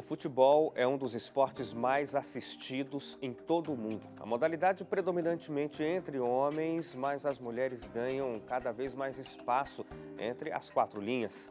O futebol é um dos esportes mais assistidos em todo o mundo. A modalidade predominantemente entre homens, mas as mulheres ganham cada vez mais espaço entre as quatro linhas.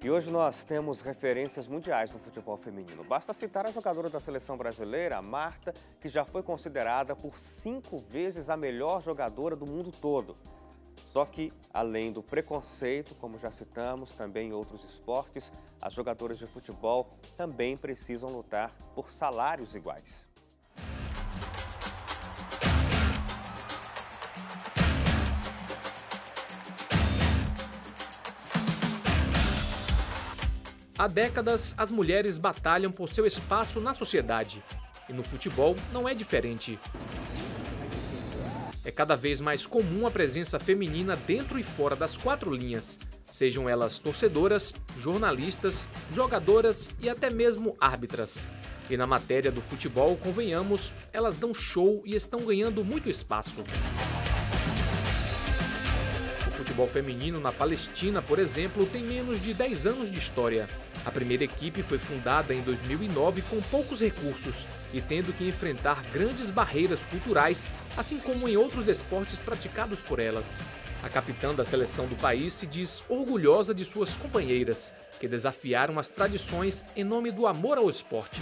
E hoje nós temos referências mundiais no futebol feminino. Basta citar a jogadora da seleção brasileira, a Marta, que já foi considerada por 5 vezes a melhor jogadora do mundo todo. Só que, além do preconceito, como já citamos, também em outros esportes, as jogadoras de futebol também precisam lutar por salários iguais. Há décadas, as mulheres batalham por seu espaço na sociedade. E no futebol não é diferente. É cada vez mais comum a presença feminina dentro e fora das quatro linhas, sejam elas torcedoras, jornalistas, jogadoras e até mesmo árbitras. E na matéria do futebol, convenhamos, elas dão show e estão ganhando muito espaço. O futebol feminino na Palestina, por exemplo, tem menos de 10 anos de história. A primeira equipe foi fundada em 2009 com poucos recursos e tendo que enfrentar grandes barreiras culturais, assim como em outros esportes praticados por elas. A capitã da seleção do país se diz orgulhosa de suas companheiras, que desafiaram as tradições em nome do amor ao esporte.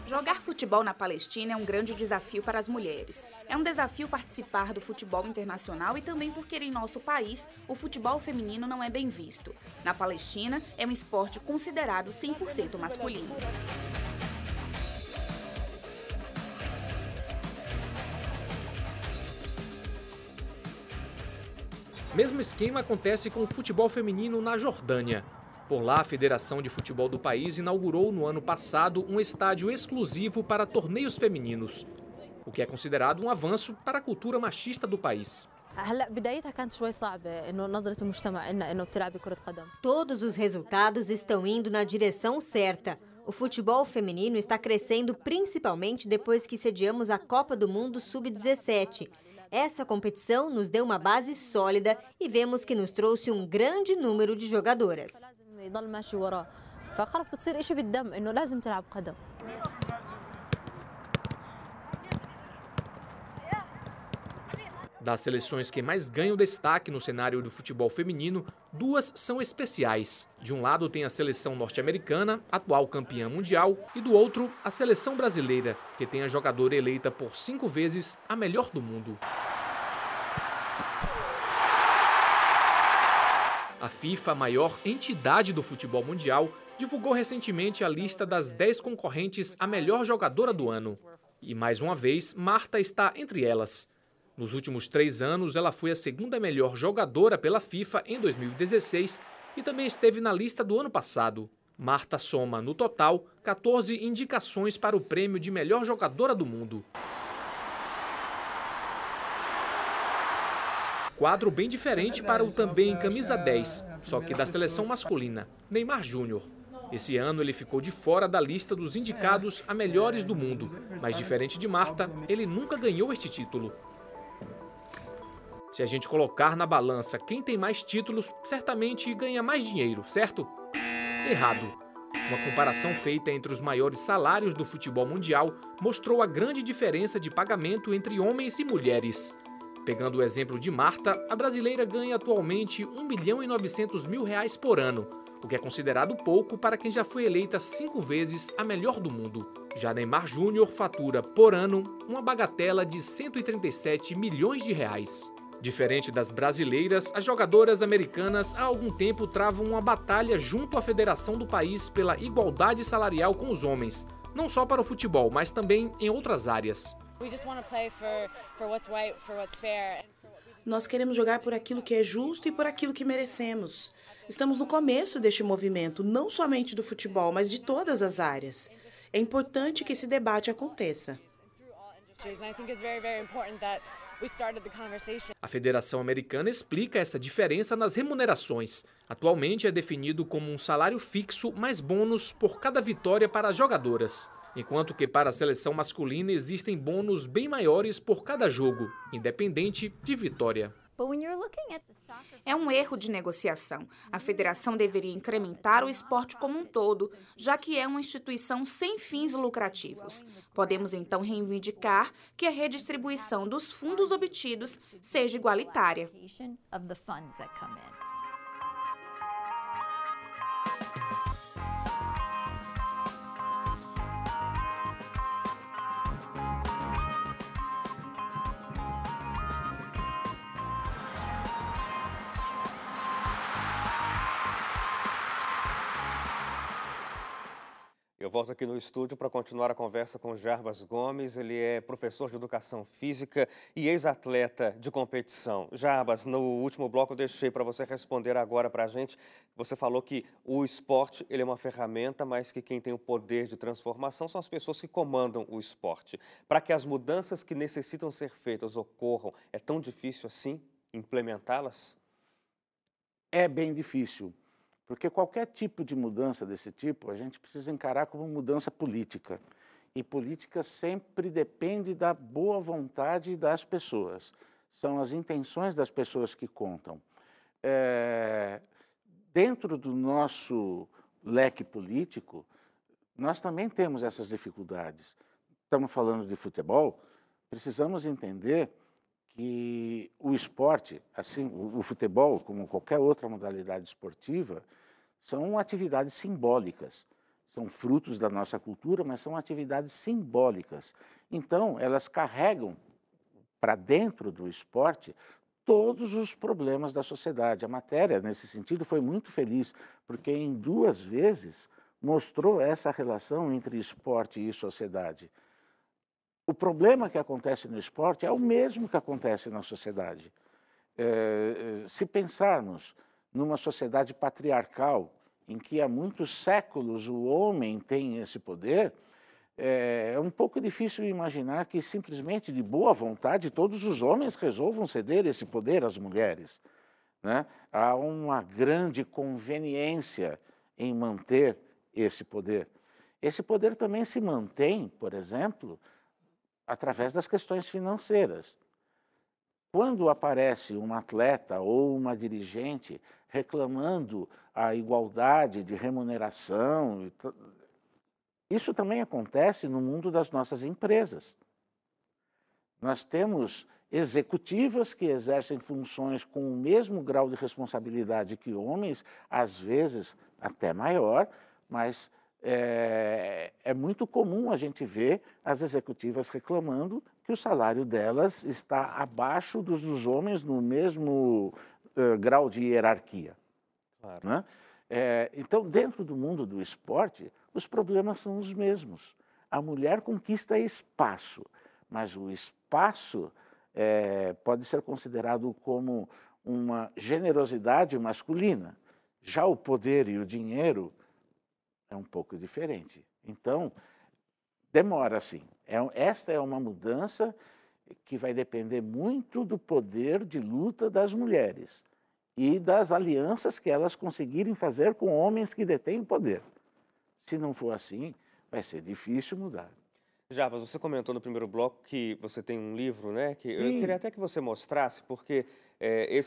Jogar futebol na Palestina é um grande desafio para as mulheres. É um desafio participar do futebol internacional e também porque em nosso país o futebol feminino não é bem visto. Na Palestina é um esporte considerado 100% masculino. Mesmo esquema acontece com o futebol feminino na Jordânia. Por lá, a Federação de Futebol do país inaugurou no ano passado um estádio exclusivo para torneios femininos, o que é considerado um avanço para a cultura machista do país. Todos os resultados estão indo na direção certa. O futebol feminino está crescendo principalmente depois que sediamos a Copa do Mundo Sub-17. Essa competição nos deu uma base sólida e vemos que nos trouxe um grande número de jogadoras. Das seleções que mais ganham destaque no cenário do futebol feminino, 2 são especiais. De um lado tem a seleção norte-americana, atual campeã mundial, e do outro a seleção brasileira, que tem a jogadora eleita por 5 vezes a melhor do mundo. A FIFA, a maior entidade do futebol mundial, divulgou recentemente a lista das 10 concorrentes à melhor jogadora do ano. E mais uma vez, Marta está entre elas. Nos últimos 3 anos, ela foi a segunda melhor jogadora pela FIFA em 2016 e também esteve na lista do ano passado. Marta soma, no total, 14 indicações para o prêmio de melhor jogadora do mundo. Quadro bem diferente para o também camisa 10, só que da seleção masculina, Neymar Júnior. Esse ano ele ficou de fora da lista dos indicados a melhores do mundo, mas diferente de Marta, ele nunca ganhou este título. Se a gente colocar na balança quem tem mais títulos, certamente ganha mais dinheiro, certo? Errado. Uma comparação feita entre os maiores salários do futebol mundial mostrou a grande diferença de pagamento entre homens e mulheres. Pegando o exemplo de Marta, a brasileira ganha atualmente R$1.900.000 por ano, o que é considerado pouco para quem já foi eleita 5 vezes a melhor do mundo. Já Neymar Júnior fatura, por ano, uma bagatela de R$137 milhões. Diferente das brasileiras, as jogadoras americanas há algum tempo travam uma batalha junto à federação do país pela igualdade salarial com os homens, não só para o futebol, mas também em outras áreas. Nós queremos jogar por aquilo que é justo e por aquilo que merecemos. Estamos no começo deste movimento, não somente do futebol, mas de todas as áreas. É importante que esse debate aconteça. A Federação Americana explica essa diferença nas remunerações. Atualmente é definido como um salário fixo mais bônus por cada vitória para as jogadoras. Enquanto que para a seleção masculina existem bônus bem maiores por cada jogo, independente de vitória. É um erro de negociação. A federação deveria incrementar o esporte como um todo, já que é uma instituição sem fins lucrativos. Podemos então reivindicar que a redistribuição dos fundos obtidos seja igualitária. Eu volto aqui no estúdio para continuar a conversa com Jarbas Gomes. Ele é professor de Educação Física e ex-atleta de competição. Jarbas, no último bloco eu deixei para você responder agora para a gente. Você falou que o esporte ele é uma ferramenta, mas que quem tem o poder de transformação são as pessoas que comandam o esporte. Para que as mudanças que necessitam ser feitas ocorram, é tão difícil assim implementá-las? É bem difícil. Porque qualquer tipo de mudança desse tipo, a gente precisa encarar como mudança política. E política sempre depende da boa vontade das pessoas. São as intenções das pessoas que contam. Dentro do nosso leque político, nós também temos essas dificuldades. Estamos falando de futebol, precisamos entender que o esporte, assim, o futebol, como qualquer outra modalidade esportiva, são atividades simbólicas. São frutos da nossa cultura, mas são atividades simbólicas. Então, elas carregam para dentro do esporte todos os problemas da sociedade. A matéria, nesse sentido, foi muito feliz, porque em 2 vezes mostrou essa relação entre esporte e sociedade. O problema que acontece no esporte é o mesmo que acontece na sociedade. Se pensarmos numa sociedade patriarcal, em que há muitos séculos o homem tem esse poder, é um pouco difícil imaginar que simplesmente de boa vontade todos os homens resolvam ceder esse poder às mulheres, né? Há uma grande conveniência em manter esse poder. Esse poder também se mantém, por exemplo, através das questões financeiras. Quando aparece um atleta ou uma dirigente reclamando a igualdade de remuneração, isso também acontece no mundo das nossas empresas. Nós temos executivas que exercem funções com o mesmo grau de responsabilidade que homens, às vezes até maior, mas é muito comum a gente ver as executivas reclamando que o salário delas está abaixo dos homens no mesmo grau de hierarquia. Claro. Né? Então, dentro do mundo do esporte, os problemas são os mesmos. A mulher conquista espaço, mas o espaço pode ser considerado como uma generosidade masculina. Já o poder e o dinheiro é um pouco diferente. Então, demora sim. Esta é uma mudança que vai depender muito do poder de luta das mulheres e das alianças que elas conseguirem fazer com homens que detêm poder. Se não for assim, vai ser difícil mudar. Jarbas, você comentou no primeiro bloco que você tem um livro, né? Que eu Sim. queria até que você mostrasse, porque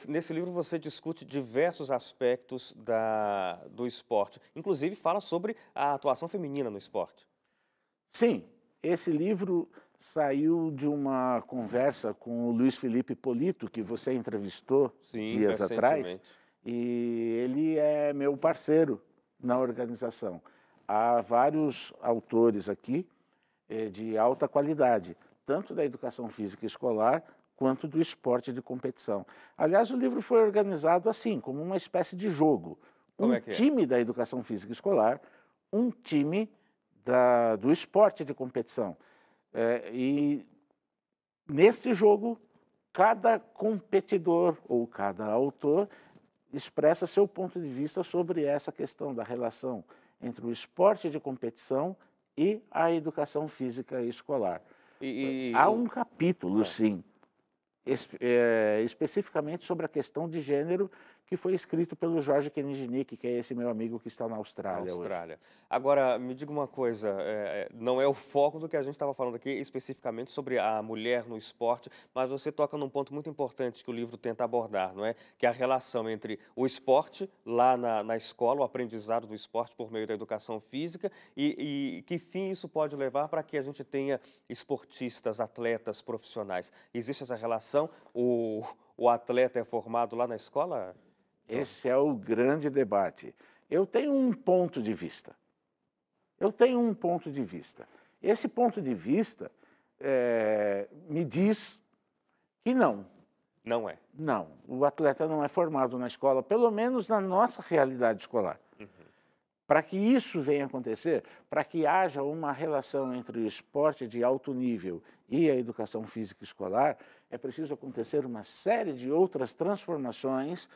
nesse livro você discute diversos aspectos do esporte. Inclusive fala sobre a atuação feminina no esporte. Sim, esse livro saiu de uma conversa com o Luiz Felipe Polito, que você entrevistou dias atrás. E ele é meu parceiro na organização. Há vários autores aqui de alta qualidade, tanto da educação física escolar quanto do esporte de competição. Aliás, o livro foi organizado assim, como uma espécie de jogo. Time da educação física escolar, um time do esporte de competição. E neste jogo, cada competidor ou cada autor expressa seu ponto de vista sobre essa questão da relação entre o esporte de competição e a educação física escolar. Há um capítulo, sim, especificamente sobre a questão de gênero, que foi escrito pelo Jorge Knjinik, que é esse meu amigo que está na Austrália hoje. Agora, me diga uma coisa, não é o foco do que a gente estava falando aqui especificamente sobre a mulher no esporte, mas você toca num ponto muito importante que o livro tenta abordar, não é? Que é a relação entre o esporte, lá na escola, o aprendizado do esporte por meio da educação física e que fim isso pode levar para que a gente tenha esportistas, atletas profissionais. Existe essa relação? O atleta é formado lá na escola? Esse é o grande debate. Eu tenho um ponto de vista. Esse ponto de vista me diz que não. Não é? Não. O atleta não é formado na escola, pelo menos na nossa realidade escolar. Para que isso venha acontecer, para que haja uma relação entre o esporte de alto nível e a educação física escolar, é preciso acontecer uma série de outras transformações,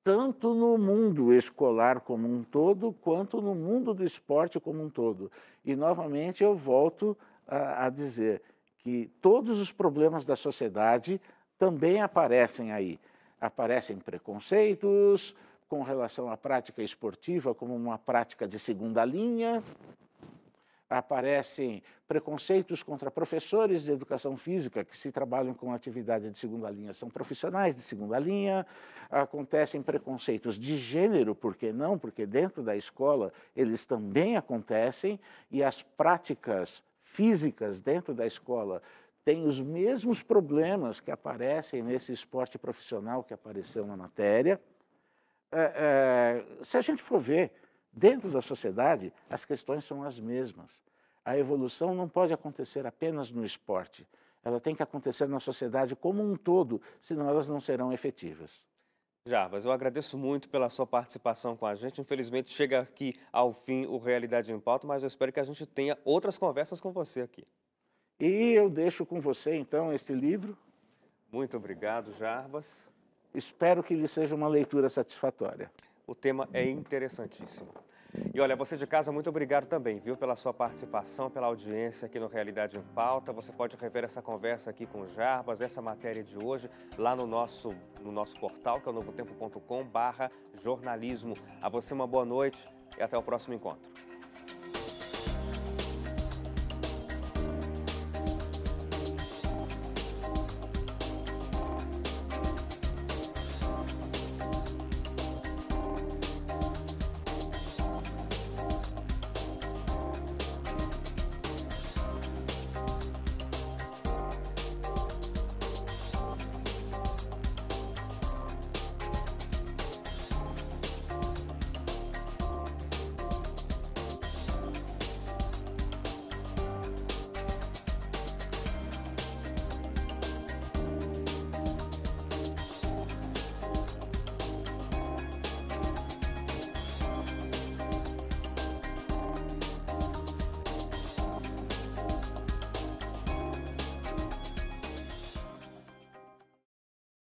tanto no mundo escolar como um todo, quanto no mundo do esporte como um todo. E, novamente, eu volto a dizer que todos os problemas da sociedade também aparecem aí. Aparecem preconceitos com relação à prática esportiva como uma prática de segunda linha, aparecem preconceitos contra professores de educação física que se trabalham com atividade de segunda linha, são profissionais de segunda linha, acontecem preconceitos de gênero, por que não? Porque dentro da escola eles também acontecem e as práticas físicas dentro da escola têm os mesmos problemas que aparecem nesse esporte profissional que apareceu na matéria. Se a gente for ver, dentro da sociedade, as questões são as mesmas. A evolução não pode acontecer apenas no esporte. Ela tem que acontecer na sociedade como um todo, senão elas não serão efetivas. Jarbas, eu agradeço muito pela sua participação com a gente. Infelizmente, chega aqui ao fim o Realidade em Pauta, mas eu espero que a gente tenha outras conversas com você aqui. E eu deixo com você, então, este livro. Muito obrigado, Jarbas. Espero que lhe seja uma leitura satisfatória. O tema é interessantíssimo. E olha, você de casa, muito obrigado também, viu, pela sua participação, pela audiência aqui no Realidade em Pauta. Você pode rever essa conversa aqui com o Jarbas, essa matéria de hoje, lá no nosso portal, que é o novotempo.com/jornalismo. A você uma boa noite e até o próximo encontro.